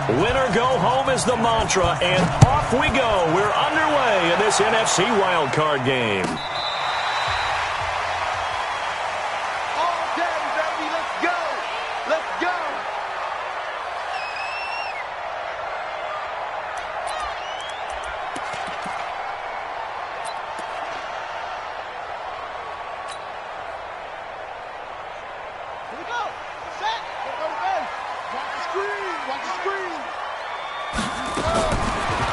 Win or go home is the mantra, and off we go. We're underway in this NFC wildcard game. All day, baby. Let's go. Let's go. Here we go. Set. Go to base. Watch the screen. Watch the screen.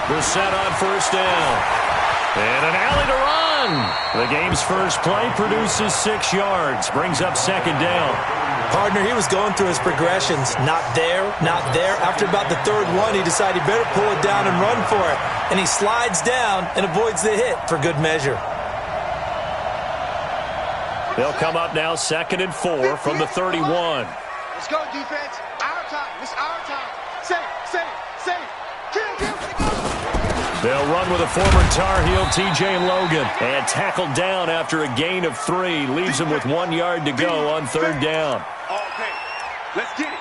The set on first down. And an alley to run. The game's first play produces 6 yards. Brings up second down. Partner, he was going through his progressions. Not there, not there. After about the third one, he decided he better pull it down and run for it. And he slides down and avoids the hit for good measure. They'll come up now 2nd and 4 from the 31. Let's go, defense. Our time. It's our time. Safe, safe, safe. Kill, kill. They'll run with a former Tar Heel, T.J. Logan. And tackled down after a gain of 3. Leaves him with 1 yard to go on third down. Okay, let's get it.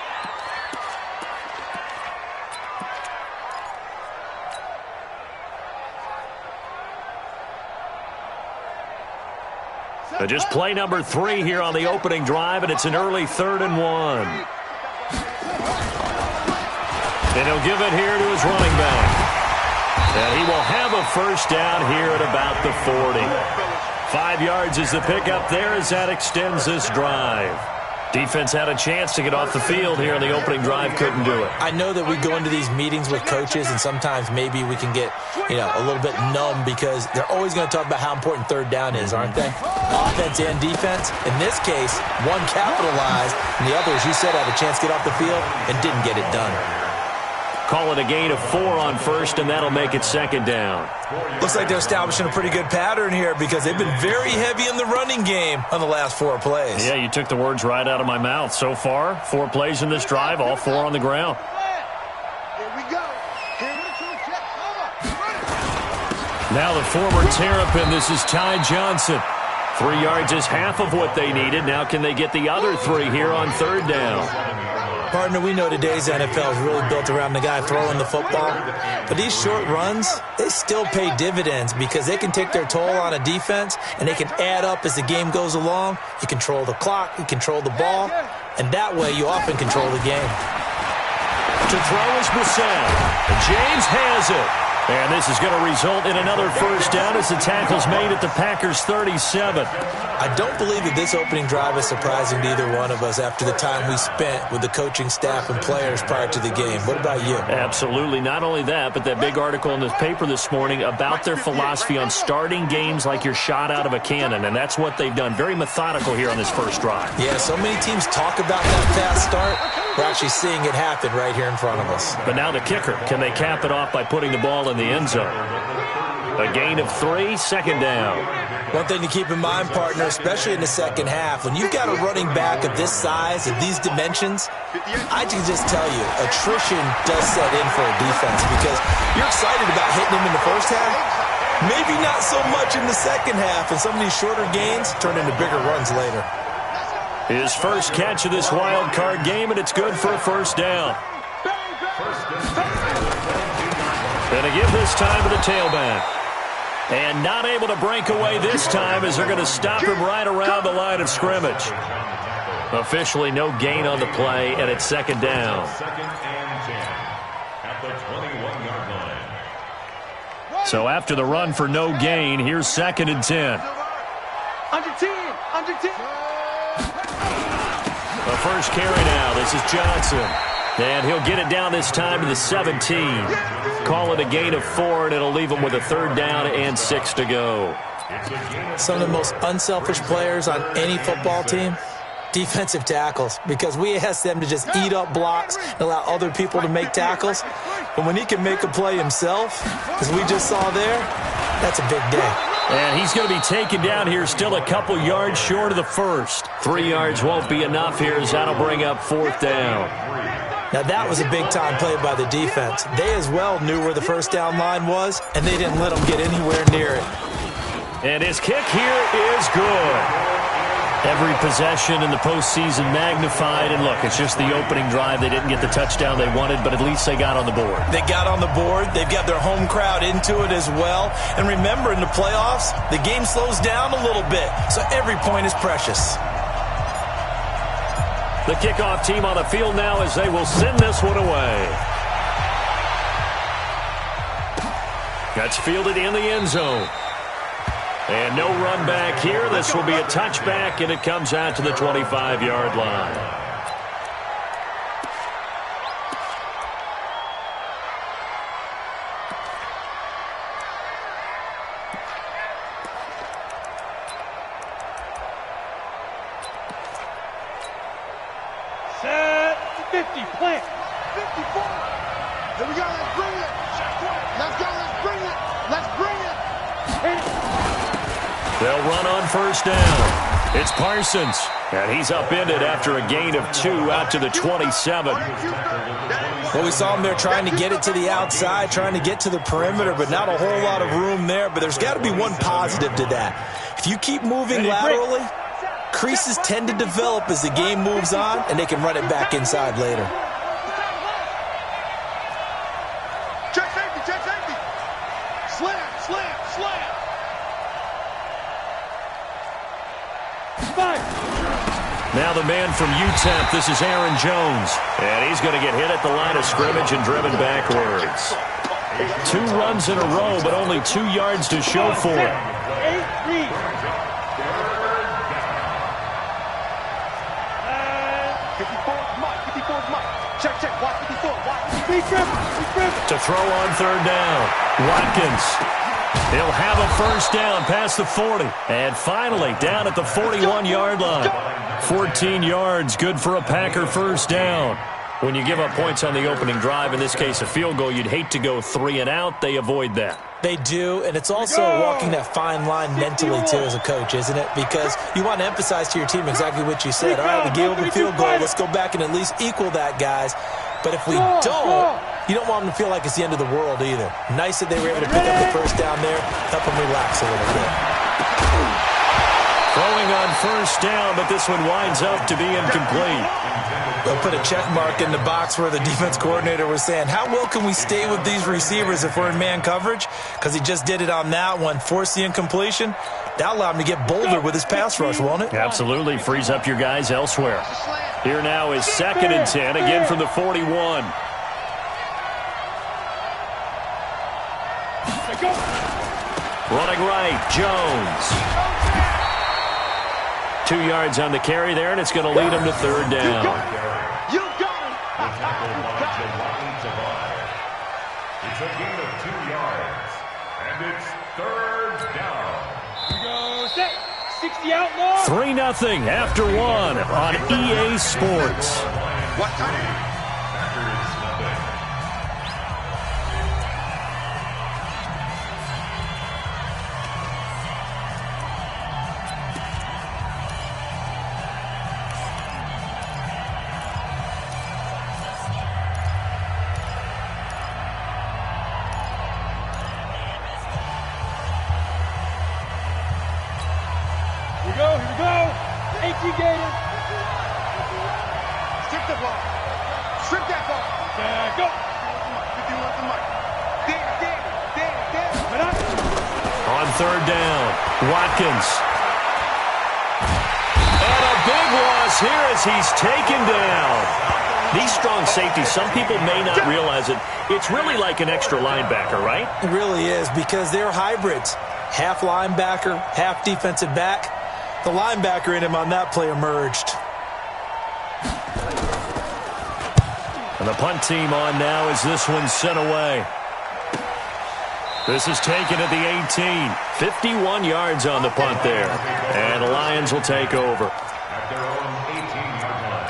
Just play number 3 here on the opening drive, and it's an early 3rd and 1. And he'll give it here to his running back. And he will have a first down here at about the 40. 5 yards is the pickup there as that extends this drive. Defense had a chance to get off the field here on the opening drive, couldn't do it. I know that we go into these meetings with coaches, and sometimes maybe we can get, a little bit numb because they're always going to talk about how important third down is, aren't they? Offense and defense. In this case, one capitalized, and the other, as you said, had a chance to get off the field and didn't get it done. Call it a gain of 4 on first, and that'll make it second down. Looks like they're establishing a pretty good pattern here because they've been very heavy in the running game on the last 4 plays. Yeah, you took the words right out of my mouth. So far, 4 plays in this drive, all 4 on the ground. Here we go. Now the former Terrapin, this is Ty Johnson. 3 yards is half of what they needed. Now can they get the other 3 here on third down? Partner, we know today's NFL is really built around the guy throwing the football. But these short runs, they still pay dividends because they can take their toll on a defense and they can add up as the game goes along. You control the clock, you control the ball, and that way you often control the game. To throw is Brissett. James has it. And this is going to result in another first down as the tackle's made at the Packers' 37. I don't believe that this opening drive is surprising to either one of us after the time we spent with the coaching staff and players prior to the game. What about you? Absolutely. Not only that, but that big article in the paper this morning about their philosophy on starting games like you're shot out of a cannon, and that's what they've done. Very methodical here on this first drive. Yeah, so many teams talk about that fast start. We're actually seeing it happen right here in front of us. But now the kicker. Can they cap it off by putting the ball in the end zone? A gain of 3, second down. One thing to keep in mind, partner, especially in the second half, when you've got a running back of this size, of these dimensions, I can just tell you, attrition does set in for a defense because you're excited about hitting him in the first half. Maybe not so much in the second half, and some of these shorter gains turn into bigger runs later. His first catch of this wild card game, and it's good for a first down. Going to give this time to the tailback. And not able to break away this time as they're going to stop him right around the line of scrimmage. Officially no gain on the play, and it's second down. So after the run for no gain, here's 2nd and 10. Under 10, under 10. The first carry now. This is Johnson. And he'll get it down this time to the 17. Call it a gain of 4, and it'll leave him with a third down and 6 to go. Some of the most unselfish players on any football team, defensive tackles, because we ask them to just eat up blocks and allow other people to make tackles. But when he can make a play himself, as we just saw there, that's a big day. And he's going to be taken down here still a couple yards short of the first. 3 yards won't be enough here as that'll bring up 4th down. Now that was a big-time play by the defense. They as well knew where the first down line was, and they didn't let them get anywhere near it. And his kick here is good. Every possession in the postseason magnified, and look, it's just the opening drive. They didn't get the touchdown they wanted, but at least they got on the board. They got on the board. They've got their home crowd into it as well. And remember, in the playoffs, the game slows down a little bit, so every point is precious. The kickoff team on the field now as they will send this one away. That's fielded in the end zone. And no run back here. This will be a touchback, and it comes out to the 25-yard line. Set 50, plant. 54. Here we go, let's bring it. Let's go, let's bring it. Let's bring it. Hit it. They'll run on first down. It's Parsons, and he's upended after a gain of 2 out to the 27. Well, we saw him there trying to get it to the outside, trying to get to the perimeter, but not a whole lot of room there. But there's got to be one positive to that. If you keep moving laterally, creases tend to develop as the game moves on, and they can run it back inside later. Check safety, check safety. Slam, slam, slam. Now the man from UTEP, this is Aaron Jones. And he's going to get hit at the line of scrimmage and driven backwards. 2 runs in a row, but only 2 yards to show for it. 8-3. Check, check, watch 54, watch. Be driven. To throw on third down, Watkins. He'll have a first down past the 40. And finally, down at the 41-yard line. 14 yards, good for a Packer first down. When you give up points on the opening drive, in this case a field goal, you'd hate to go 3 and out. They avoid that. They do, and it's also walking that fine line mentally, too, as a coach, isn't it? Because you want to emphasize to your team exactly what you said. All right, we gave up a field goal. Let's go back and at least equal that, guys. But if we don't, you don't want them to feel like it's the end of the world either. Nice that they were able to pick up the first down there, help them relax a little bit. Throwing on first down, but this one winds up to be incomplete. They'll put a check mark in the box where the defense coordinator was saying, how well can we stay with these receivers if we're in man coverage? Because he just did it on that one, forced the incompletion. That allowed him to get bolder with his pass rush, won't it? Absolutely. Frees up your guys elsewhere. Here now is 2nd and 10, again from the 41. Running right, Jones. 2 yards on the carry there, and it's going to lead him to third down. You got him. It's a gain of 2 yards, and it's third down. We go set. 60 outlaw. 3-0 after 1 on EA Sports. What time? Here we go. AT Gator. Strip the ball. Strip that ball. Go. 51 to Mike. Damn. On third down, Watkins. And a big loss here as he's taken down. These strong safeties, some people may not realize it. It's really like an extra linebacker, right? It really is, because they're hybrids. Half linebacker, half defensive back. The linebacker in him on that play emerged. And the punt team on now as this one's sent away. This is taken at the 18. 51 yards on the punt there. And the Lions will take over. At their own 18-yard line.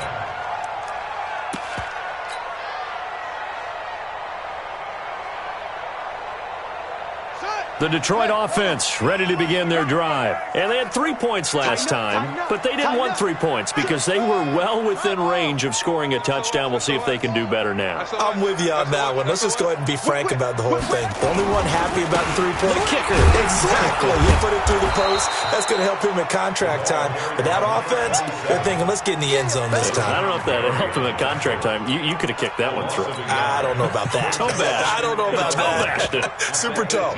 Set. The Detroit offense ready to begin their drive. And they had 3 points last time, but they didn't want 3 points because they were well within range of scoring a touchdown. We'll see if they can do better now. I'm with you on that one. Let's just go ahead and be frank about the whole thing. The only one happy about the 3-point kicker. Exactly. He put it through the post. That's going to help him at contract time. But that offense, they're thinking, let's get in the end zone this time. I don't know if that helped him at contract time. You could have kicked that one through. I don't know about that. Toe bash. I don't know about that. Super toe.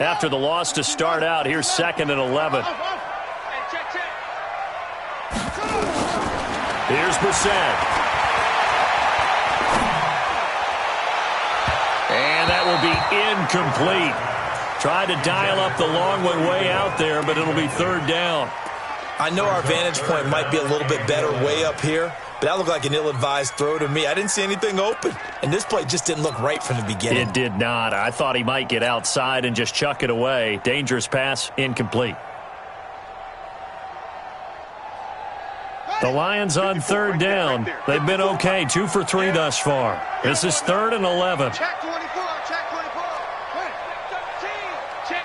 After the loss to start out, here's 2nd and 11. Here's Brissett. And that will be incomplete. Tried to dial up the long one way out there, but it'll be 3rd down. I know our vantage point might be a little bit better way up here, but that looked like an ill-advised throw to me. I didn't see anything open, and this play just didn't look right from the beginning. It did not. I thought he might get outside and just chuck it away. Dangerous pass, incomplete. The Lions on 3rd down. They've been okay, 2 for 3 thus far. This is 3rd and 11. Check 24, check 24. Check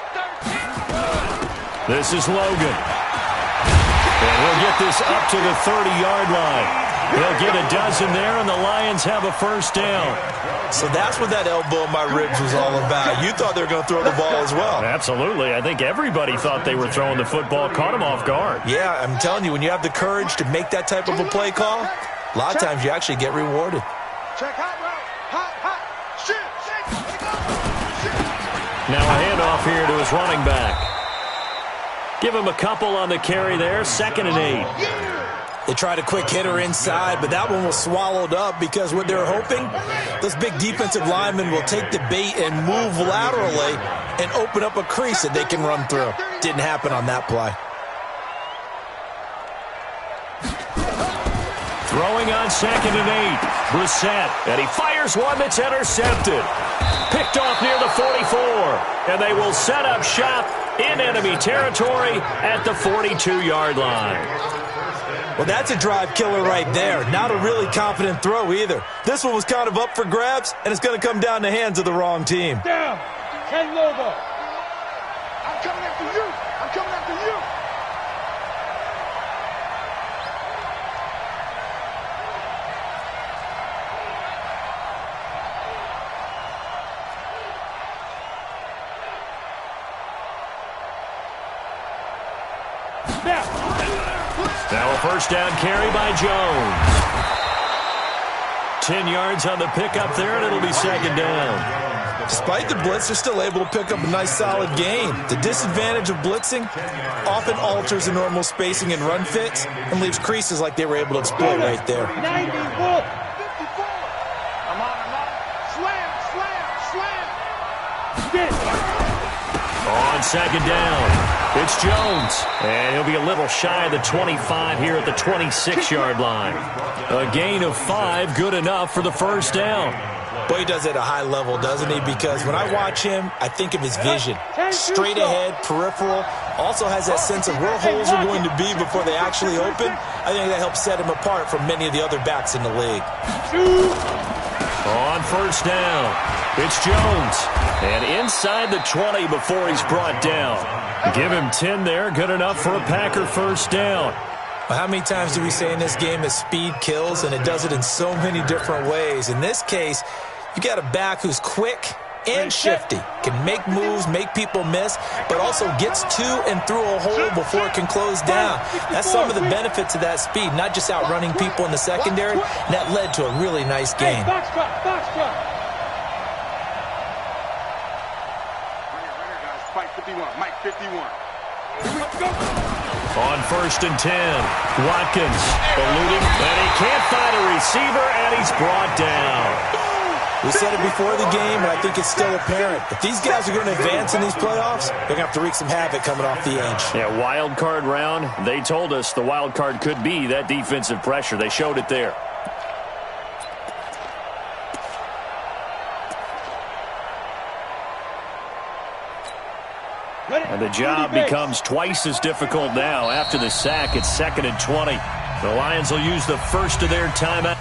13. This is Logan. And he'll get this up to the 30-yard line. He'll get a dozen there, and the Lions have a 1st down. So that's what that elbow in my ribs was all about. You thought they were going to throw the ball as well. Absolutely. I think everybody thought they were throwing the football, caught him off guard. Yeah, I'm telling you, when you have the courage to make that type of a play call, a lot of times you actually get rewarded. Check hot route. Hot. Shoot. Now a handoff here to his running back. Give him a couple on the carry there, 2nd and 8. They tried a quick hitter inside, but that one was swallowed up because what they're hoping, those big defensive linemen will take the bait and move laterally and open up a crease that they can run through. Didn't happen on that play. Throwing on 2nd and 8. Brissett, and he fires one that's intercepted. Picked off near the 44, and they will set up shop in enemy territory at the 42-yard line. Well, that's a drive killer right there. Not a really confident throw either. This one was kind of up for grabs, and it's going to come down in the hands of the wrong team. Down. 10 Lobo. I'm coming after you. I'm coming after you. Now a 1st down carry by Jones. 10 yards on the pickup there, and it'll be 2nd down. Despite the blitz, they're still able to pick up a nice solid gain. The disadvantage of blitzing often alters the normal spacing and run fits and leaves creases like they were able to exploit right there. 94. 54. I'm on. Slam. On 2nd down, it's Jones, and he'll be a little shy of the 25 here at the 26-yard line. A gain of 5, good enough for the 1st down. Boy, he does it at a high level, doesn't he? Because when I watch him, I think of his vision. Straight ahead, peripheral, also has that sense of where holes are going to be before they actually open. I think that helps set him apart from many of the other backs in the league. On 1st down, it's Jones, and inside the 20 before he's brought down. Give him 10 there, good enough for a Packer 1st down. Well, how many times do we say in this game that speed kills, and it does it in so many different ways? In this case, you got a back who's quick and shifty, can make moves, make people miss, but also gets to and through a hole before it can close down. That's some of the benefits of that speed, not just outrunning people in the secondary, and that led to a really nice game. Box drop. Mike 51. Here we go. On 1st and 10, Watkins eluding, and he can't find a receiver, and he's brought down. We said it before the game, and I think it's still apparent. If these guys are going to advance in these playoffs, they're going to have to wreak some havoc coming off the edge. Yeah, wild card round. They told us the wild card could be that defensive pressure. They showed it there. And the job becomes twice as difficult now. After the sack, it's 2nd and 20. The Lions will use the first of their timeout.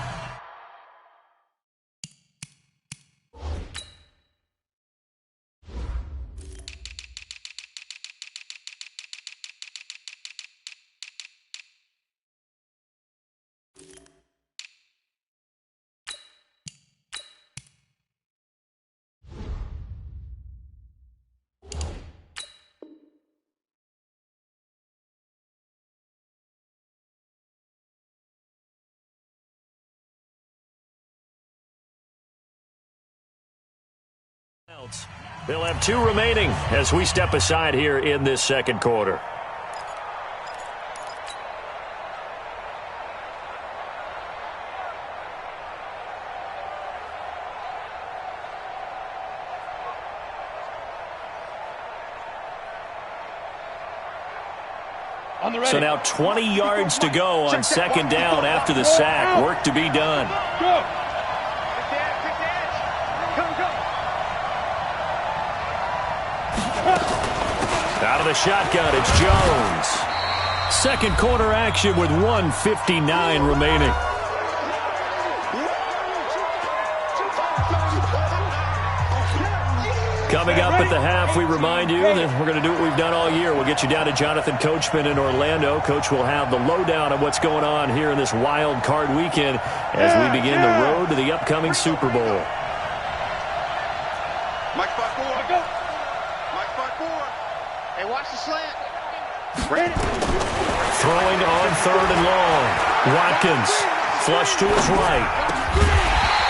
timeouts. They'll have 2 remaining as we step aside here in this second quarter. So now 20 yards to go on second down after the sack. Work to be done. Out of the shotgun, it's Jones. Second quarter action with 1:59 remaining. Coming up at the half, we remind you that we're going to do what we've done all year. We'll get you down to Jonathan Coachman in Orlando. Coach will have the lowdown of what's going on here in this wild card weekend as we begin the road to the upcoming Super Bowl. Mike 5-4. Mike 5-4. Hey, watch the slant. Throwing on 3rd and long. Watkins, flush to his right.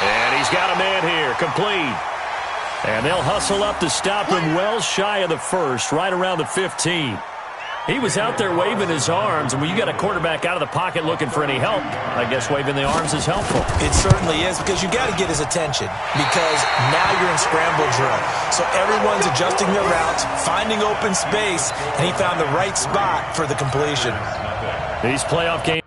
And he's got a man here, complete. And they'll hustle up to stop him well shy of the first, right around the 15. He was out there waving his arms, and when you got a quarterback out of the pocket looking for any help, I guess waving the arms is helpful. It certainly is, because you got to get his attention, because now you're in scramble drill. So everyone's adjusting their routes, finding open space, and he found the right spot for the completion. These playoff games.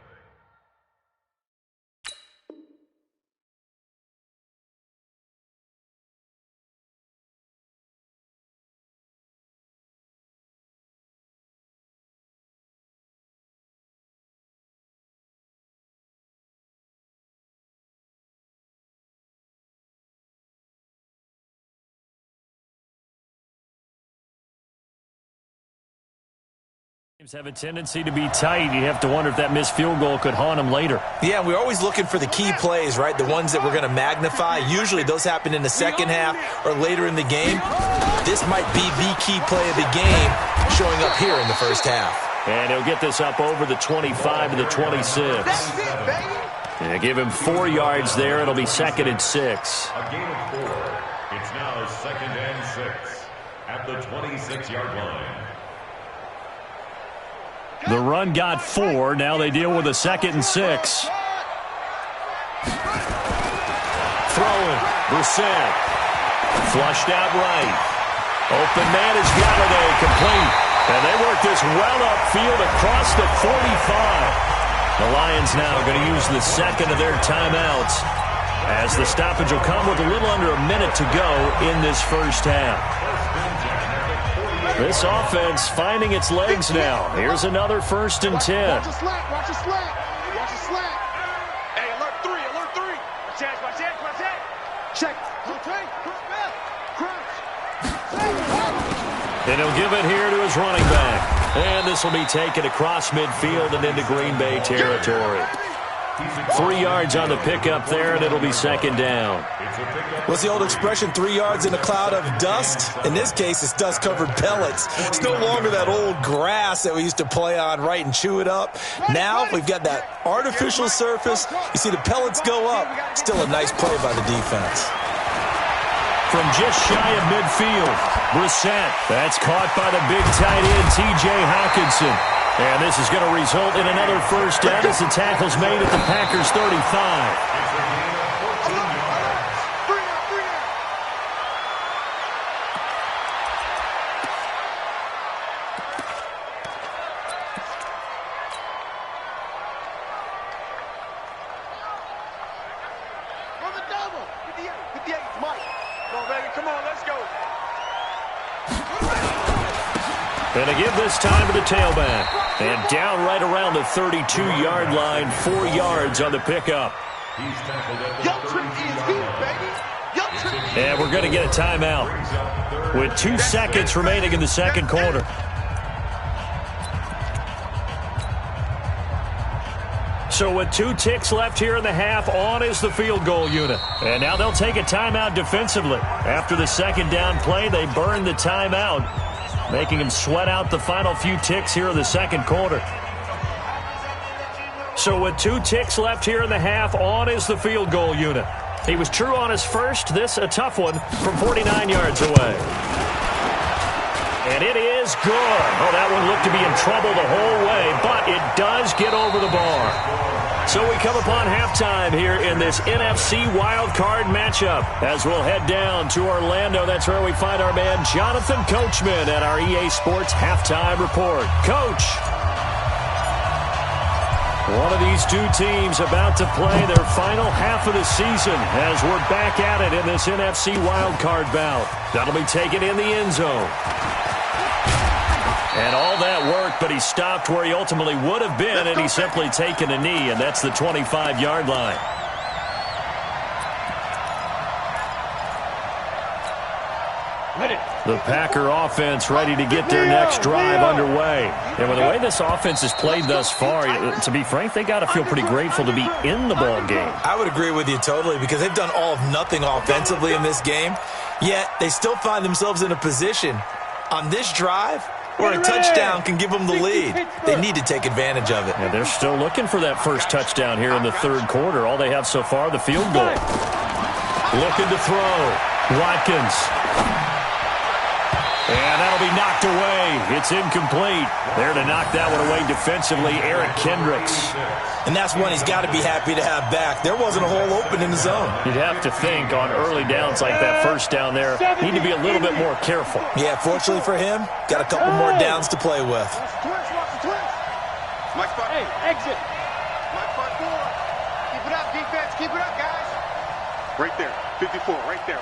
Have a tendency to be tight. You have to wonder if that missed field goal could haunt them later. Yeah, we're always looking for the key plays, right? The ones that we're going to magnify. Usually those happen in the second half or later in the game. This might be the key play of the game showing up here in the first half. And he'll get this up over the 25 to the 26. And give him 4 yards there. It'll be 2nd and 6. A gain of 4. It's now 2nd and 6 at the 26-yard line. The run got 4. Now they deal with a 2nd and 6. Throwing. Brissett. Flushed out right. Open man has got it. Complete. And they work this well upfield across the 45. The Lions now going to use the second of their timeouts as the stoppage will come with a little under a minute to go in this first half. This offense finding its legs now. Here's another 1st and 10. Watch the slant. Watch the slant. Watch the slant. Hey, alert 3. Alert 3. Watch that. Check. Rotate. Crouch. And he'll give it here to his running back. And this will be taken across midfield and into Green Bay territory. 3 yards on the pickup there, and it'll be 2nd down. What's the old expression, 3 yards in a cloud of dust? In this case, it's dust-covered pellets. It's no longer that old grass that we used to play on, right, and chew it up. Now we've got that artificial surface. You see the pellets go up. Still a nice play by the defense. From just shy of midfield, Brissett. That's caught by the big tight end, T.J. Hawkinson. And this is going to result in another 1st down as the tackle's made at the Packers' 35. And to give this time to the tailback. And down right around the 32-yard line, 4 yards on the pickup. And we're going to get a timeout with 2 seconds remaining in the second quarter. So with 2 ticks left here in the half, on is the field goal unit. And now they'll take a timeout defensively. After the 2nd down play, they burn the timeout, making them sweat out the final few ticks here in the second quarter. So with 2 ticks left here in the half, on is the field goal unit. He was true on his first. This a tough one from 49 yards away. And it is good. Oh, that one looked to be in trouble the whole way, but it does get over the bar. So we come upon halftime here in this NFC wildcard matchup as we'll head down to Orlando. That's where we find our man Jonathan Coachman at our EA Sports Halftime Report. Coach, one of these two teams about to play their final half of the season as we're back at it in this NFC wildcard bout. That'll be taken in the end zone. And all that work, but he stopped where he ultimately would have been, and he's simply taken a knee, and that's the 25-yard line. The Packer offense ready to get their next drive underway. And with the way this offense has played thus far, to be frank, they got to feel pretty grateful to be in the ball game. I would agree with you totally because they've done all of nothing offensively in this game, yet they still find themselves in a position on this drive where a touchdown can give them the lead. They need to take advantage of it. Yeah, they're still looking for that first touchdown here in the third quarter. All they have so far, the field goal. Looking to throw. Watkins. And that'll be knocked away. It's incomplete. There to knock that one away defensively, Eric Kendricks. And that's one he's got to be happy to have back. There wasn't a hole open in the zone. You'd have to think on early downs like that first down there, need to be a little bit more careful. Yeah, fortunately for him, got a couple more downs to play with. Hey, exit. Mike 4. Keep it up, defense. Keep it up, guys. Right there. 54. Right there.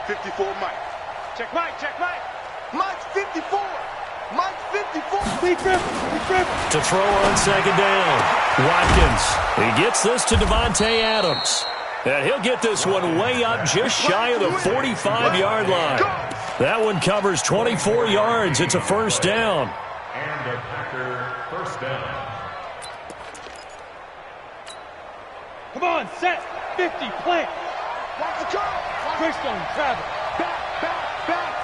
54, Mike. Check Mike. Mike's 54. Mike's 54. Big grip. To throw on second down. Watkins. He gets this to Devontae Adams. And he'll get this one way up just shy of the 45-yard line. That one covers 24 yards. It's a first down. And a Packer first down. Come on, set. 50, plant. Watch the go. Christian, travel. Back.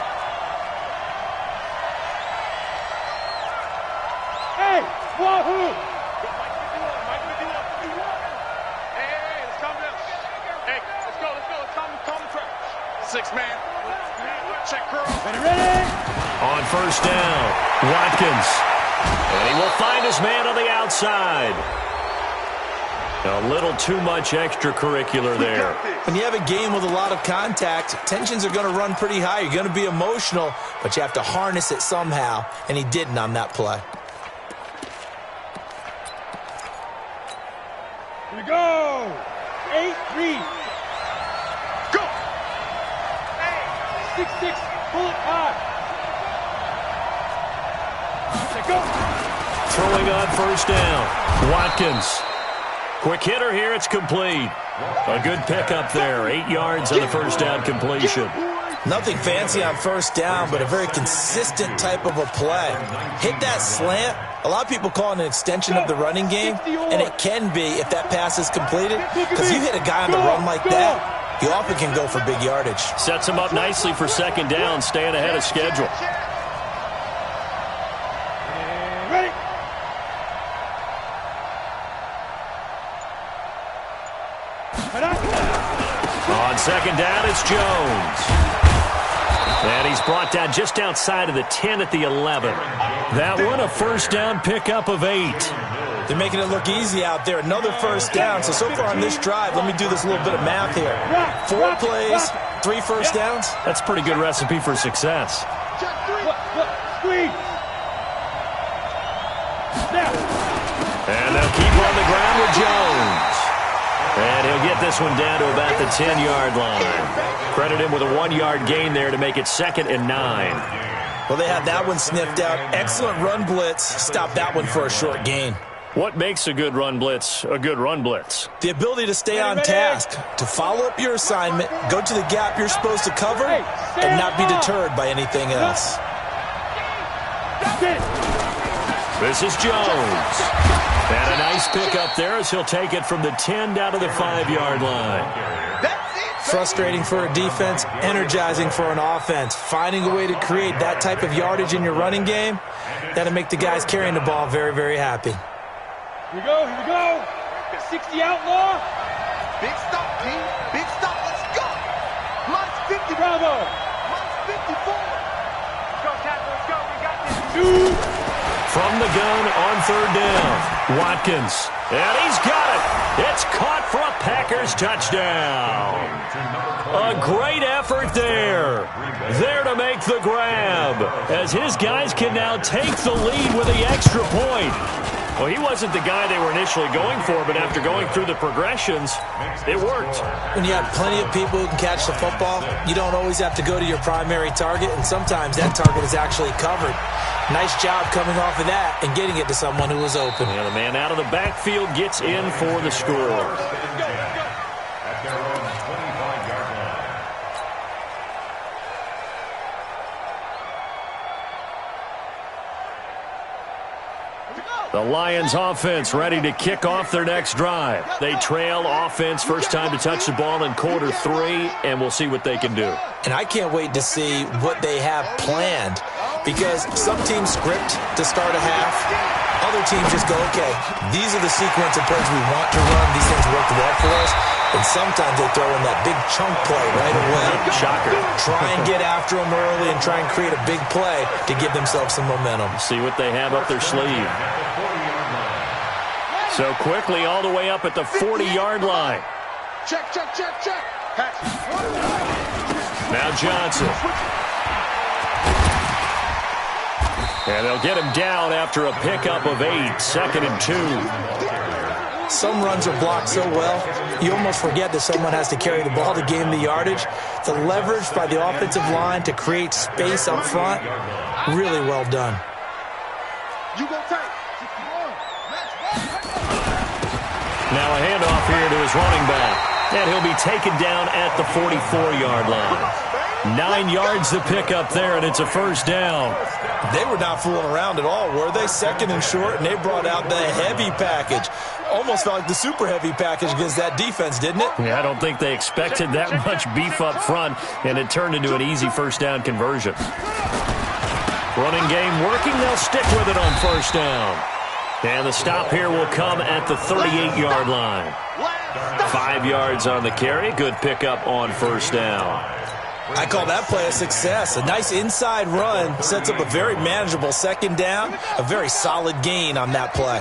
Hey, wahoo! Mike, hey, let's calm down. Hey, let's go. Calm the track. 6 man. Check curl. Ready? On first down, Watkins. And he will find his man on the outside. A little too much extracurricular there. When you have a game with a lot of contact, tensions are going to run pretty high. You're going to be emotional, but you have to harness it somehow, and he didn't on that play. Here we go. 8-3. Go. 6-6. Pull it high. Go. Throwing on first down, Watkins. Quick hitter here, it's complete. A good pickup there, 8 yards on the first down completion. Nothing fancy on first down, but a very consistent type of a play. Hit that slant. A lot of people call it an extension of the running game, and it can be if that pass is completed, because you hit a guy on the run like that, you often can go for big yardage. Sets him up nicely for second down, staying ahead of schedule. Ready? On second down, it's Jones. And he's brought down just outside of the 10 at the 11. That one, a first down pickup of 8. They're making it look easy out there. Another first down. So far on this drive, let me do this little bit of math here. 4 plays, 3 first downs. That's a pretty good recipe for success. Squeeze. And they'll keep on the ground with Jones. And he'll get this one down to about the 10-yard line. Credit him with a 1-yard gain there to make it 2nd and 9. Well, they had that one sniffed out. Excellent run blitz. Stop that one for a short gain. What makes a good run blitz a good run blitz? The ability to stay on task, to follow up your assignment, go to the gap you're supposed to cover, and not be deterred by anything else. This is Jones. And a nice pickup there as he'll take it from the 10 down to the 5-yard line. Frustrating for a defense, energizing for an offense. Finding a way to create that type of yardage in your running game, that'll make the guys carrying the ball very, very happy. Here we go. 60 outlaw. Big stop, team. Big stop. Bravo. Mike's 54. Let's go, Tackle. Let's go. We got this. From the gun on third down, Watkins. And he's got it. It's caught for a Packers touchdown. A great effort there. There to make the grab, as his guys can now take the lead with the extra point. Well, he wasn't the guy they were initially going for, but after going through the progressions, it worked. When you have plenty of people who can catch the football, you don't always have to go to your primary target, and sometimes that target is actually covered. Nice job coming off of that and getting it to someone who was open. And the man out of the backfield gets in for the score. At their own 25-yard line. The Lions offense ready to kick off their next drive. They trail offense first time to touch the ball in quarter 3, and we'll see what they can do. And I can't wait to see what they have planned, because some teams script to start a half. Other teams just go, okay, these are the sequence of plays we want to run. These things work well for us. And sometimes they throw in that big chunk play right away. Shocker. Try and get after them early and try and create a big play to give themselves some momentum. See what they have up their sleeve. So quickly all the way up at the 40-yard line. Check, check, check, check. Now Johnson. And they'll get him down after a pickup of 8, 2nd and 2. Some runs are blocked so well, you almost forget that someone has to carry the ball to gain the yardage. The leverage by the offensive line to create space up front, really well done. You go tight. Now a handoff here to his running back. And he'll be taken down at the 44-yard line. 9 yards to pick up there, and it's a first down. They were not fooling around at all, were they? 2nd and short, and they brought out the heavy package. Almost felt like the super heavy package against that defense, didn't it? Yeah, I don't think they expected that much beef up front, and it turned into an easy first down conversion. Running game working. They'll stick with it on first down. And the stop here will come at the 38-yard line. 5 yards on the carry. Good pickup on first down. I call that play a success. A nice inside run sets up a very manageable 2nd down. A very solid gain on that play.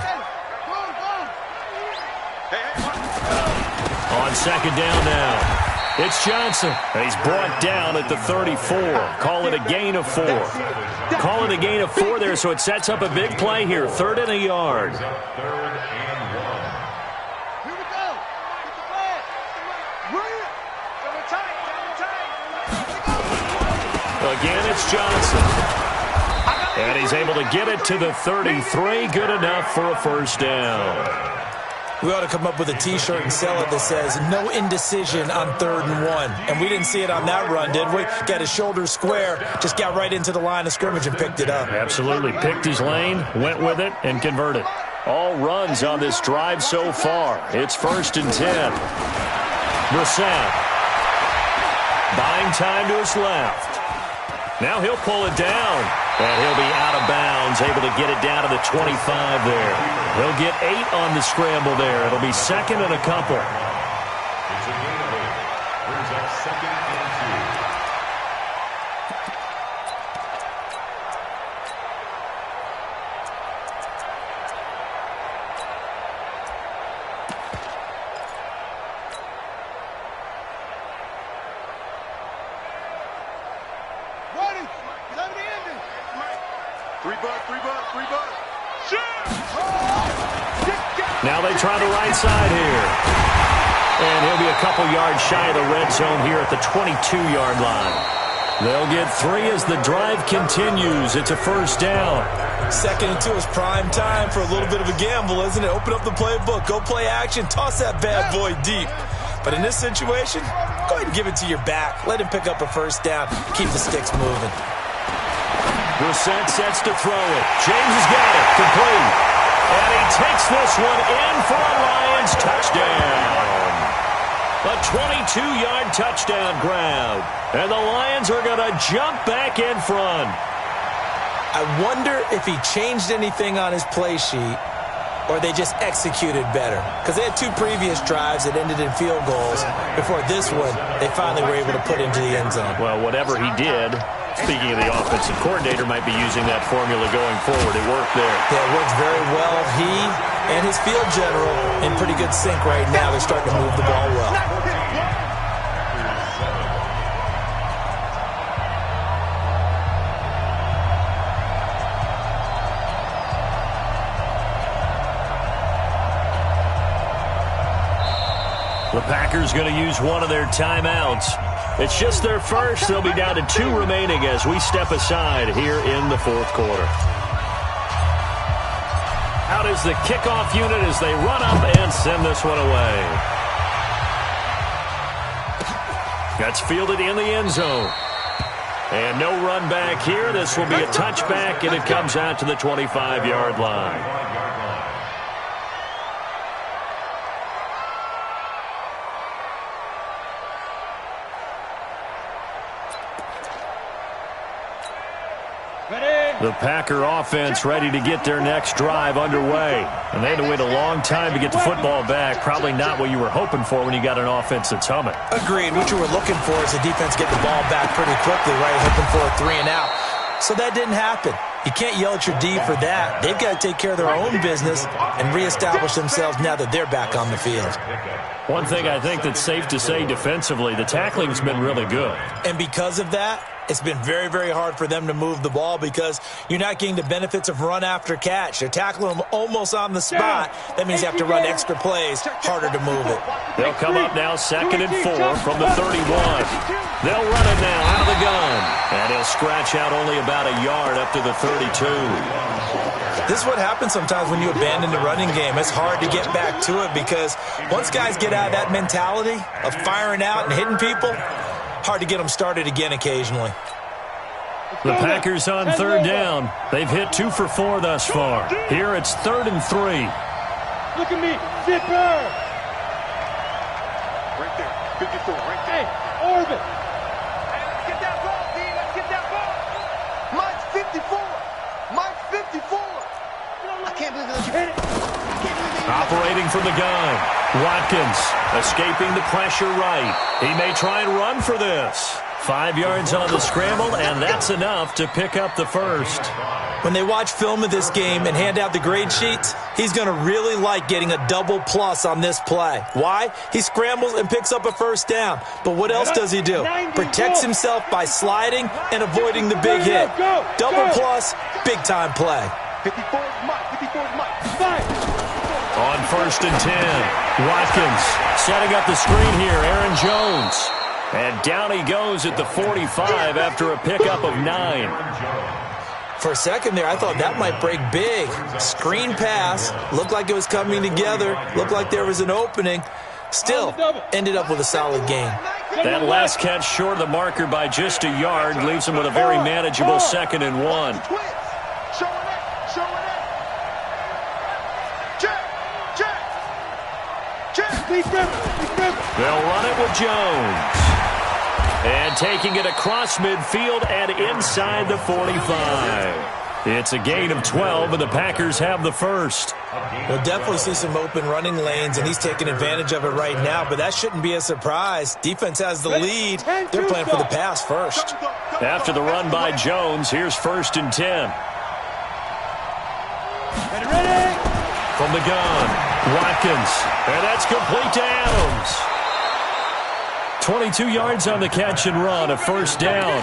On 2nd down now. It's Johnson. He's brought down at the 34. Call it a gain of 4. Call it a gain of 4 there, so it sets up a big play here. 3rd and a yard. Again, it's Johnson. And he's able to get it to the 33. Good enough for a first down. We ought to come up with a T-shirt and sell it that says, no indecision on 3rd and 1. And we didn't see it on that run, did we? Got his shoulders square, just got right into the line of scrimmage and picked it up. Absolutely. Picked his lane, went with it, and converted. All runs on this drive so far. It's 1st and 10. Brissett. Buying time to his left. Now he'll pull it down, and he'll be out of bounds, able to get it down to the 25 there. He'll get 8 on the scramble there. It'll be 2nd and a couple. It's a gain of 8. Brings up 2nd and 2. Now they try the right side here. And he'll be a couple yards shy of the red zone here at the 22-yard line. They'll get 3 as the drive continues. It's a first down. 2nd and 2 is prime time for a little bit of a gamble, isn't it? Open up the playbook, go play action, toss that bad boy deep. But in this situation, go ahead and give it to your back. Let him pick up a first down. Keep the sticks moving. Brissett sets to throw it. James has got it. Complete. And he takes this one in for a Lions touchdown. A 22-yard touchdown grab. And the Lions are going to jump back in front. I wonder if he changed anything on his play sheet or they just executed better? Because they had 2 previous drives that ended in field goals. Before this one, they finally were able to put into the end zone. Well, whatever he did, speaking of the offensive coordinator, might be using that formula going forward. It worked there. Yeah, it works very well. He and his field general in pretty good sync right now. They're starting to move the ball well. The Packers going to use one of their timeouts. It's just their first. They'll be down to 2 remaining as we step aside here in the 4th quarter. Out is the kickoff unit as they run up and send this one away. That's fielded in the end zone. And no run back here. This will be a touchback, and it comes out to the 25-yard line. The Packer offense ready to get their next drive underway. And they had to wait a long time to get the football back. Probably not what you were hoping for when you got an offense that's humming. Agreed. What you were looking for is the defense getting the ball back pretty quickly, right? Hoping for a 3 and out. So that didn't happen. You can't yell at your D for that. They've got to take care of their own business and reestablish themselves now that they're back on the field. One thing I think that's safe to say defensively, the tackling's been really good. And because of that, it's been very, very hard for them to move the ball because you're not getting the benefits of run after catch. They're tackling them almost on the spot. That means you have to run extra plays, harder to move it. They'll come up now 2nd and 4 from the 31. They'll run it now out of the gun. And he'll scratch out only about a yard up to the 32. This is what happens sometimes when you abandon the running game. It's hard to get back to it because once guys get out of that mentality of firing out and hitting people, hard to get them started again occasionally. The Packers on 3rd down. They've hit 2 for 4 thus far. Here it's 3rd and 3. Look at me, zipper. Right there, 54, right there. Hey, orbit. Hey, let's get that ball, D. Let's get that ball. Mike's 54. Mike's 54. I can't believe it. Operating from the gun. Watkins escaping the pressure right. He may try and run for this. 5 yards on the scramble, and that's enough to pick up the first. When they watch film of this game and hand out the grade sheets, he's going to really like getting a double plus on this play. Why? He scrambles and picks up a first down. But what else does he do? Protects himself by sliding and avoiding the big hit. Double plus, big-time play. 54 Mike, 54 Mike. On 1st and 10, Watkins setting up the screen here, Aaron Jones. And down he goes at the 45 after a pickup of 9. For a second there, I thought that might break big. Screen pass, looked like it was coming together, looked like there was an opening. Still, ended up with a solid gain. That last catch short of the marker by just a yard leaves him with a very manageable 2nd and 1. They'll run it with Jones. And taking it across midfield and inside the 45. It's a gain of 12, and the Packers have the first. We'll definitely see some open running lanes, and he's taking advantage of it right now, but that shouldn't be a surprise. Defense has the lead. They're playing for the pass first. After the run by Jones, here's 1st and 10. Ready? From the gun, Watkins. And that's complete to Adams. 22 yards on the catch and run, a first down.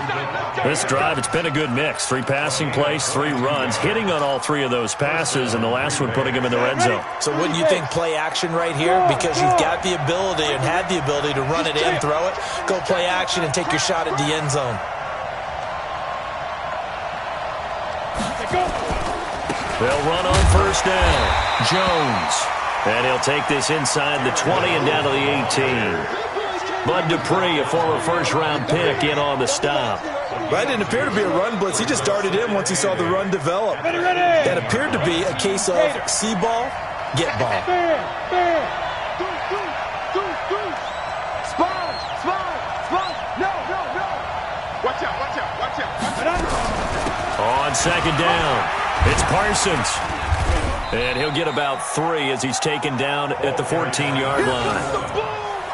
This drive, it's been a good mix. 3 passing plays, 3 runs, hitting on all 3 of those passes, and the last one putting him in the red zone. So wouldn't you think play action right here? Because you've got the ability and had the ability to run it in, throw it, go play action, and take your shot at the end zone. They'll run on 1st down. Jones. And he'll take this inside the 20 and down to the 18. Bud Dupree, a former first-round pick, in on the stop. That didn't appear to be a run blitz. He just darted in once he saw the run develop. That appeared to be a case of see ball, get ball. Watch out. On 2nd down, it's Parsons. And he'll get about 3 as he's taken down at the 14-yard line.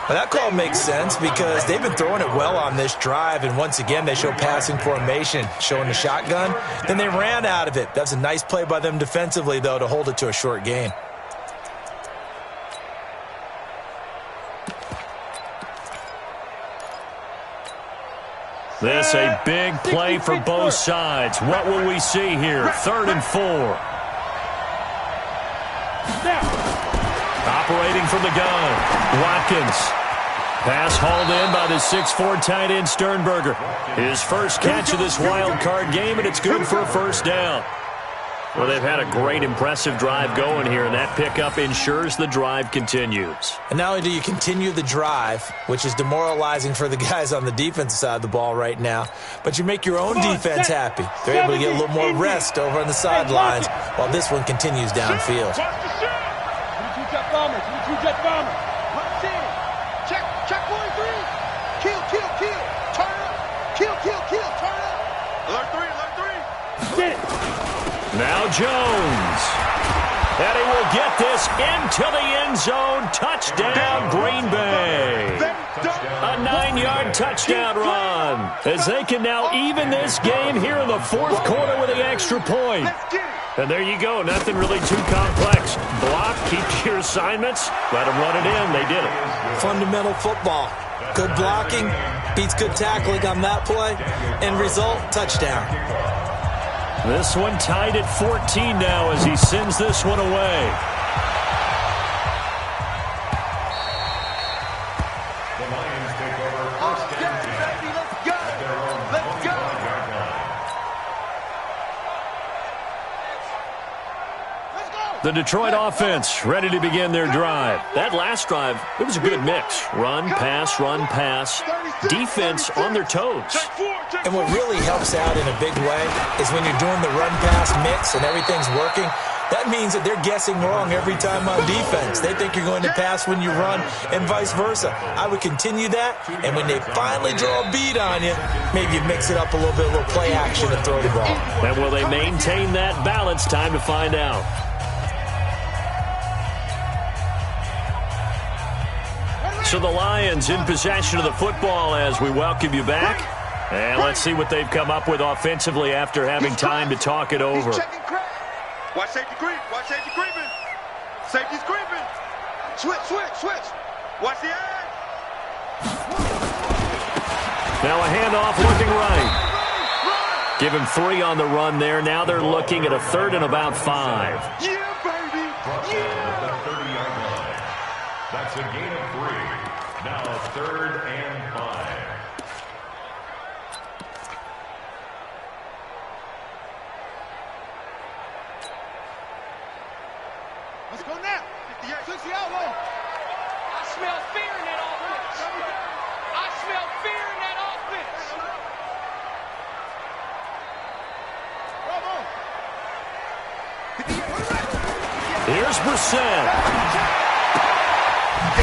Well, that call makes sense because they've been throwing it well on this drive, and once again they show passing formation, showing the shotgun. Then they ran out of it. That's a nice play by them defensively, though, to hold it to a short gain. This a big play for both sides. What will we see here? 3rd and 4. Operating from the gun, Watkins. Pass hauled in by the 6'4" tight end Sternberger. His first catch of this wild card game, and it's good for a first down. Well, they've had a great, impressive drive going here, and that pickup ensures the drive continues. And not only do you continue the drive, which is demoralizing for the guys on the defensive side of the ball right now, but you make your own defense happy. They're able to get a little more rest over on the sidelines while this one continues downfield. Check 43. Kill. Turn up. Kill. Turn up. Alert 3. Get it. Now Jones. And he will get this into the end zone. Touchdown, Green Bay. A 9-yard touchdown run as they can now even this game here in the 4th quarter with the extra point. And there you go. Nothing really too complex. Block, keep to your assignments, let them run it in. They did it. Fundamental football. Good blocking beats good tackling on that play. End result, touchdown. This one tied at 14 now as he sends this one away. The Lions take over first and 10 at their own 1-yard line. The Detroit offense ready to begin their drive. That last drive, it was a good mix. Run, pass. Defense on their toes. And what really helps out in a big way is when you're doing the run-pass mix and everything's working, that means that they're guessing wrong every time on defense. They think you're going to pass when you run and vice versa. I would continue that, and when they finally draw a beat on you, maybe you mix it up a little bit, a little play action and throw the ball. And will they maintain that balance? Time to find out. So the Lions in possession of the football as we welcome you back. And let's see what they've come up with offensively after having time to talk it over. Watch safety creep. Safety's creeping. Switch. Watch the edge. Now a handoff looking right. Give him 3 on the run there. Now they're looking at a 3rd and about 5. Yeah, baby. At the 30-yard line. That's a gain of 3. Now 3rd and 5. Let's go now. 60 out low. I smell fear in that offense. I smell fear in that offense. Here's Brissett.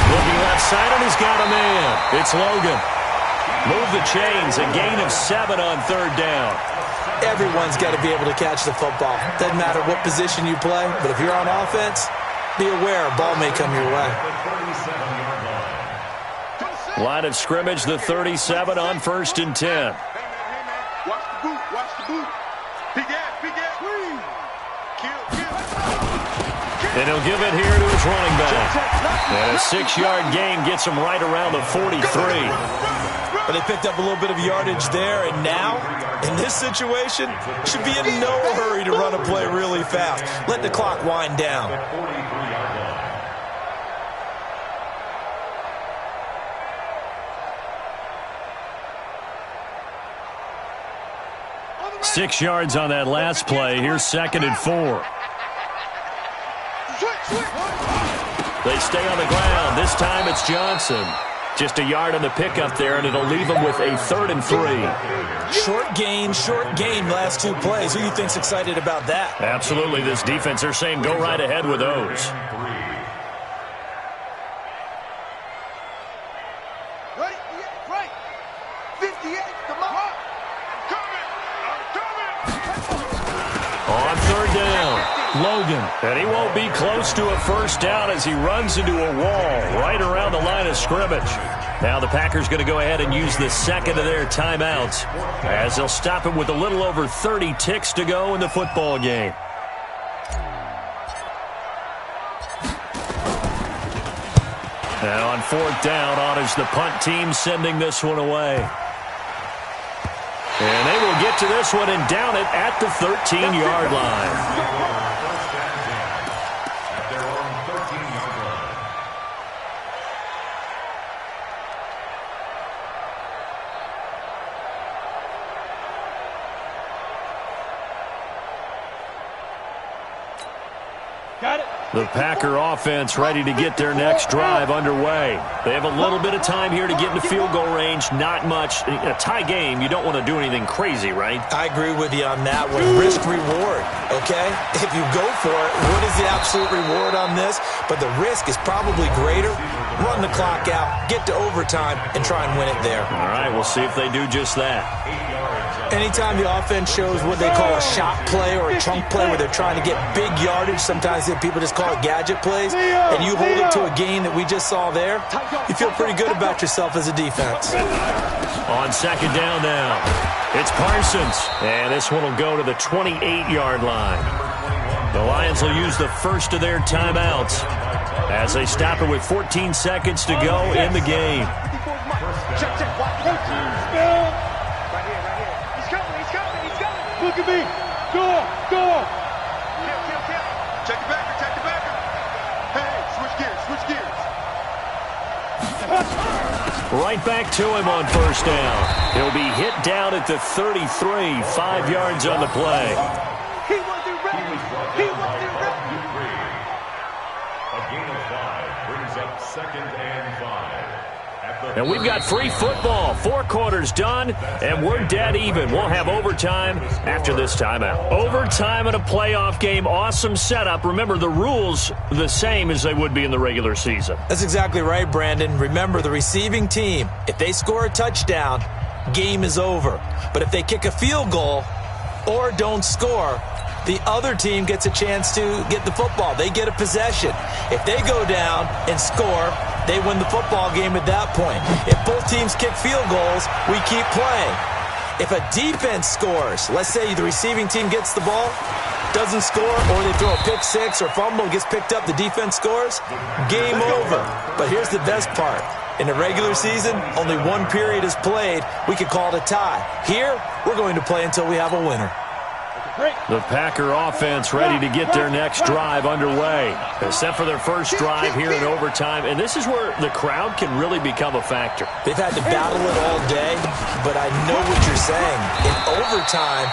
Looking left side, and he's got a man. It's Logan. Move the chains. A gain of 7 on 3rd down. Everyone's got to be able to catch the football. Doesn't matter what position you play, but if you're on offense, be aware a ball may come your way. Line of scrimmage, the 37 on 1st and 10. Hey, man. Watch the boot. Big ass. Kill. And he'll give it here to his running back. And a 6-yard gain gets him right around the 43. But they picked up a little bit of yardage there, and now, in this situation, should be in no hurry to run a play really fast. Let the clock wind down. Six yards on that last play. Here's 2nd and 4. They stay on the ground. This time it's Johnson. Just a yard on the pickup there, and it'll leave them with a 3rd and 3. Short gain, last 2 plays. Who do you think's excited about that? Absolutely. This defense, they're saying go right ahead with those. Right. 58, come on. I'm coming. On 3rd down, Logan. And he won't be close to a first down as he runs into a wall right around the line of scrimmage. Now the Packers going to go ahead and use the second of their timeouts as they'll stop him with a little over 30 ticks to go in the football game. Now on fourth down, honors the punt team, sending this one away. And they will get to this one and down it at the 13-yard line. At their own 13-yard line. Got it. The Packer offense ready to get their next drive underway. They have a little bit of time here to get into field goal range. Not much. In a tie game, you don't want to do anything crazy, right? I agree with you on that one. Risk-reward, okay? If you go for it, what is the absolute reward on this? But the risk is probably greater. Run the clock out, get to overtime, and try and win it there. All right, we'll see if they do just that. Anytime the offense shows what they call a shot play or a chunk play where they're trying to get big yardage, sometimes people just call it gadget plays, and you hold it to a gain that we just saw there, you feel pretty good about yourself as a defense. On second down now, it's Parsons, and this one will go to the 28-yard line. The Lions will use the first of their timeouts as they stop it with 14 seconds to go in the game. Look at me. Go. Check the backer. Hey, switch gears. Right back to him on first down. He'll be hit down at the 33, 5 yards on the play. He wasn't ready. A gain of 5 brings up 2nd and 5. And we've got free football. 4 quarters done, and we're dead even. We'll have overtime after this timeout. Overtime in a playoff game. Awesome setup. Remember, the rules the same as they would be in the regular season. That's exactly right, Brandon. Remember, the receiving team, if they score a touchdown, game is over. But if they kick a field goal or don't score, the other team gets a chance to get the football. They get a possession. If they go down and score, they win the football game at that point. If both teams kick field goals, we keep playing. If a defense scores, let's say the receiving team gets the ball, doesn't score, or they throw a pick six or fumble, gets picked up, the defense scores, game over. But here's the best part. In the regular season, only one period is played. We could call it a tie. Here, we're going to play until we have a winner. The Packer offense ready to get their next drive underway. They're set for their first drive here in overtime, and this is where the crowd can really become a factor. They've had to battle it all day, but I know what you're saying. In overtime,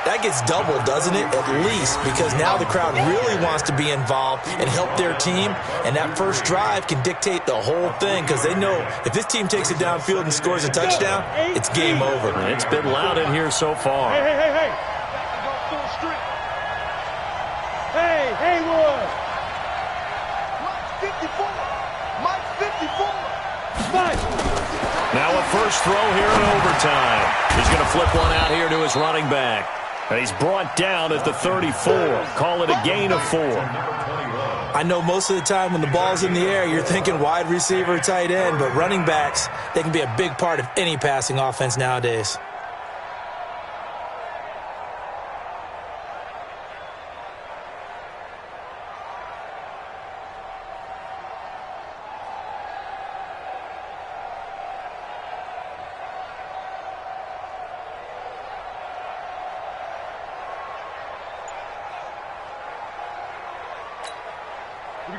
that gets doubled, doesn't it? At least, because now the crowd really wants to be involved and help their team, and that first drive can dictate the whole thing because they know if this team takes it downfield and scores a touchdown, it's game over. It's been loud in here so far. Hey. Hey, Haywood. Mike 54. Now a first throw here in overtime. He's going to flip one out here to his running back. And he's brought down at the 34. Call it a gain of 4. I know most of the time when the ball's in the air, you're thinking wide receiver, tight end, but running backs, they can be a big part of any passing offense nowadays.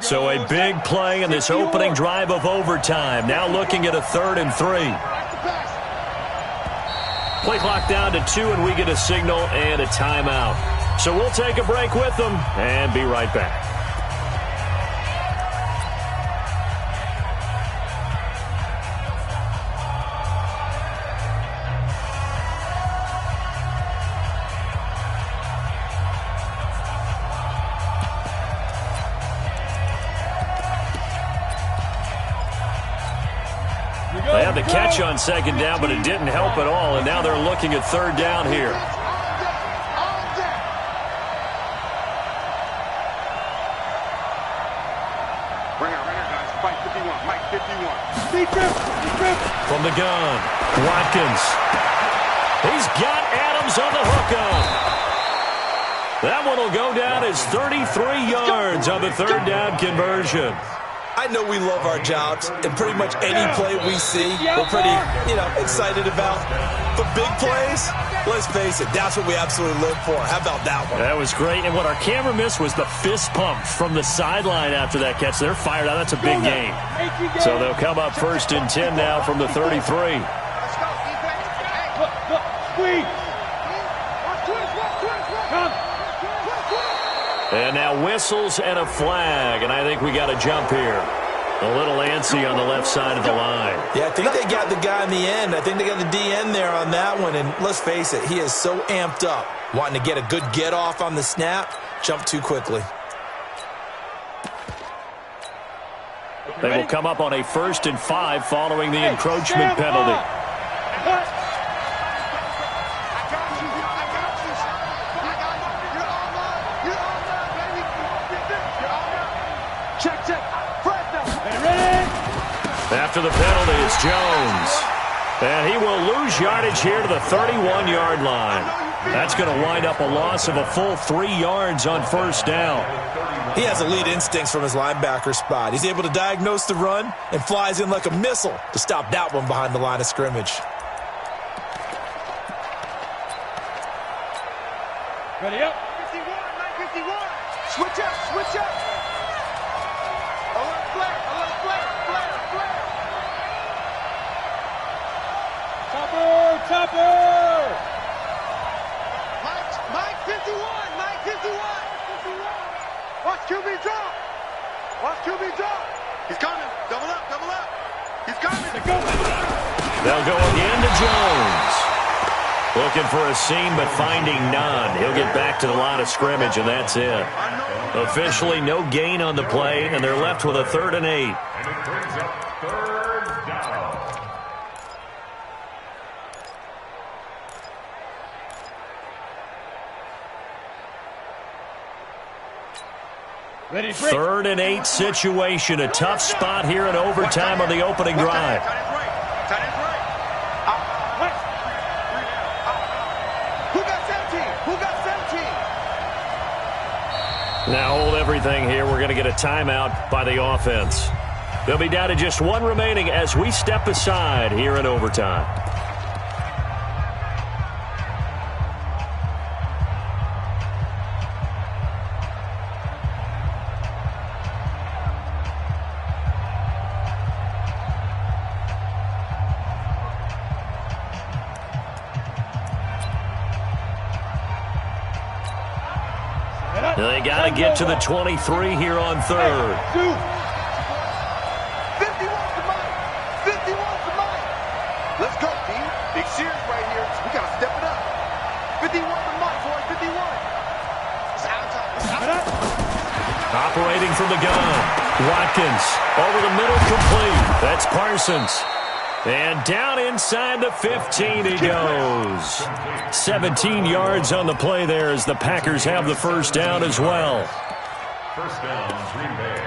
So a big play in this opening drive of overtime. Now looking at a 3rd and 3. Play clock down to 2, and we get a signal and a timeout. So we'll take a break with them and be right back. They had the catch on second down, but it didn't help at all, and now they're looking at 3rd down here. Mike 51. From the gun, Watkins. He's got Adams on the hook up. That one will go down as 33 yards on the third down conversion. I know we love our jobs, and pretty much any play we see, we're pretty, excited about. The big plays, let's face it, that's what we absolutely live for. How about that one? That was great, and what our camera missed was the fist pump from the sideline after that catch. They're fired out. That's a big game. So they'll come up 1st and 10 now from the 33. Let's go, defense. Hey. Squeeze. And now whistles and a flag, and I think we got a jump here. A little antsy on the left side of the line. Yeah, I think they got the guy in the end. I think they got the DN there on that one, and let's face it, he is so amped up, wanting to get a good get-off on the snap, jump too quickly. They will come up on a 1st and 5 following the encroachment penalty. After the penalty, it's Jones. And he will lose yardage here to the 31-yard line. That's going to wind up a loss of a full 3 yards on 1st down. He has elite instincts from his linebacker spot. He's able to diagnose the run and flies in like a missile to stop that one behind the line of scrimmage. Ready up. 51, 951. Switch up, switch up. Alert flare, alert flare, flare, flare. Topper! Mike 51, Mike 51. Watch QB drop. Watch QB drop. He's coming. Double up. He's coming. They'll go again to Jones. Looking for a seam, but finding none. He'll get back to the line of scrimmage, and that's it. Officially no gain on the play, and they're left with a 3rd and 8. And it brings up 3rd down. Ready, 3rd and 8 situation. A tough spot here in overtime on the opening drive. Tight end's right. Who got 17? Who got 17? Now hold everything here. We're going to get a timeout by the offense. They'll be down to just 1 remaining as we step aside here in overtime. They got to get to the 23 here on 3rd. 51's the Mike. 51's the Mike. Let's go, D. Big series right here. We got to step it up. 51's the Mike, boys. 51. It's out time. Operating from the gun. Watkins over the middle, complete. That's Parsons. And down inside the 15 he goes. 17 yards on the play there as the Packers have the 1st down as well. 1st down, Green Bay.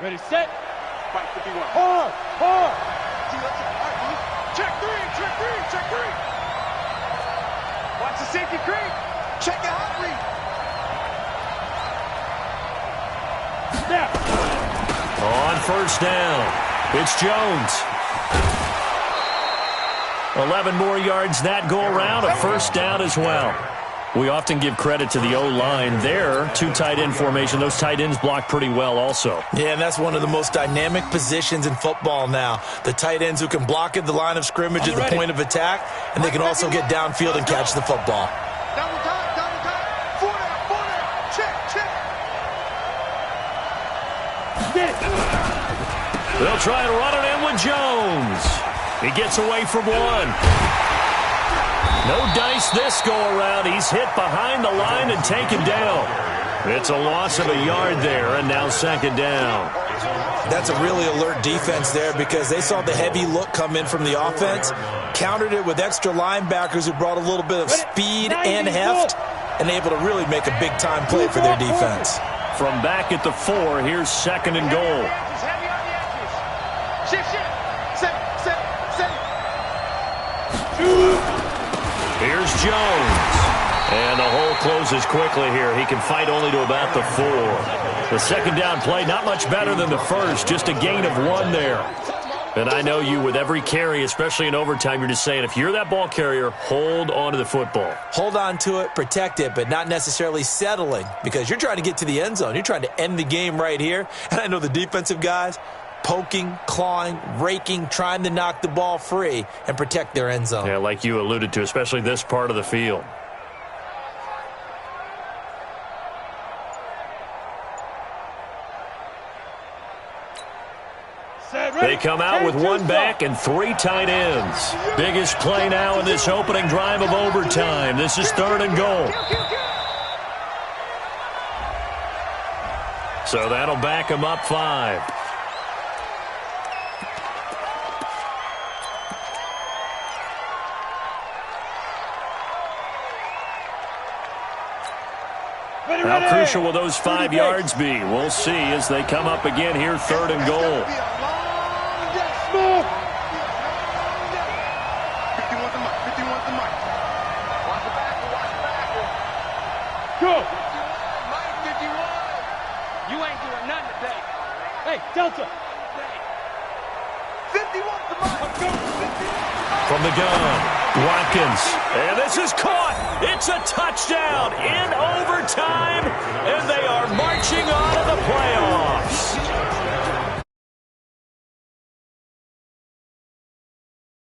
Ready, set. Fight 51. Hard. Check 3. Watch the safety creep. Check the hot read. On 1st down, it's Jones. 11 more yards that go around, a 1st down as well. We often give credit to the O-line there, 2 tight end formation. Those tight ends block pretty well also. Yeah, and that's one of the most dynamic positions in football now. The tight ends who can block at the line of scrimmage at the point of attack, and they can also get downfield and catch the football. Double time. 4 down. Check. They'll try and run it in with Jones. He gets away from 1. No dice this go-around. He's hit behind the line and taken down. It's a loss of a yard there, and now 2nd down. That's a really alert defense there because they saw the heavy look come in from the offense, countered it with extra linebackers who brought a little bit of speed and heft, and able to really make a big-time play for their defense. From back at the 4, here's 2nd and goal. Heavy on the edges. Shift. Set. Here's Jones. And the hole closes quickly here. He can fight only to about the 4. The 2nd down play, not much better than the first, just a gain of 1 there. And I know you, with every carry, especially in overtime, you're just saying, if you're that ball carrier, hold on to the football. Hold on to it, protect it, but not necessarily settling, because you're trying to get to the end zone. You're trying to end the game right here. And I know the defensive guys, poking, clawing, raking, trying to knock the ball free and protect their end zone. Yeah, like you alluded to, especially this part of the field. They come out with 1 back and 3 tight ends. Biggest play now in this opening drive of overtime. This is 3rd and goal. So that'll back them up 5. How crucial will those 5 yards be? We'll see as they come up again here, 3rd and goal. 51's the mic. 51's the mic. Watch the back. Go. 51. You ain't doing nothing today. Hey, Delta. 51's the mic. From the gun, Watkins. And this is caught. It's a touchdown in overtime, and they are marching on to the playoffs.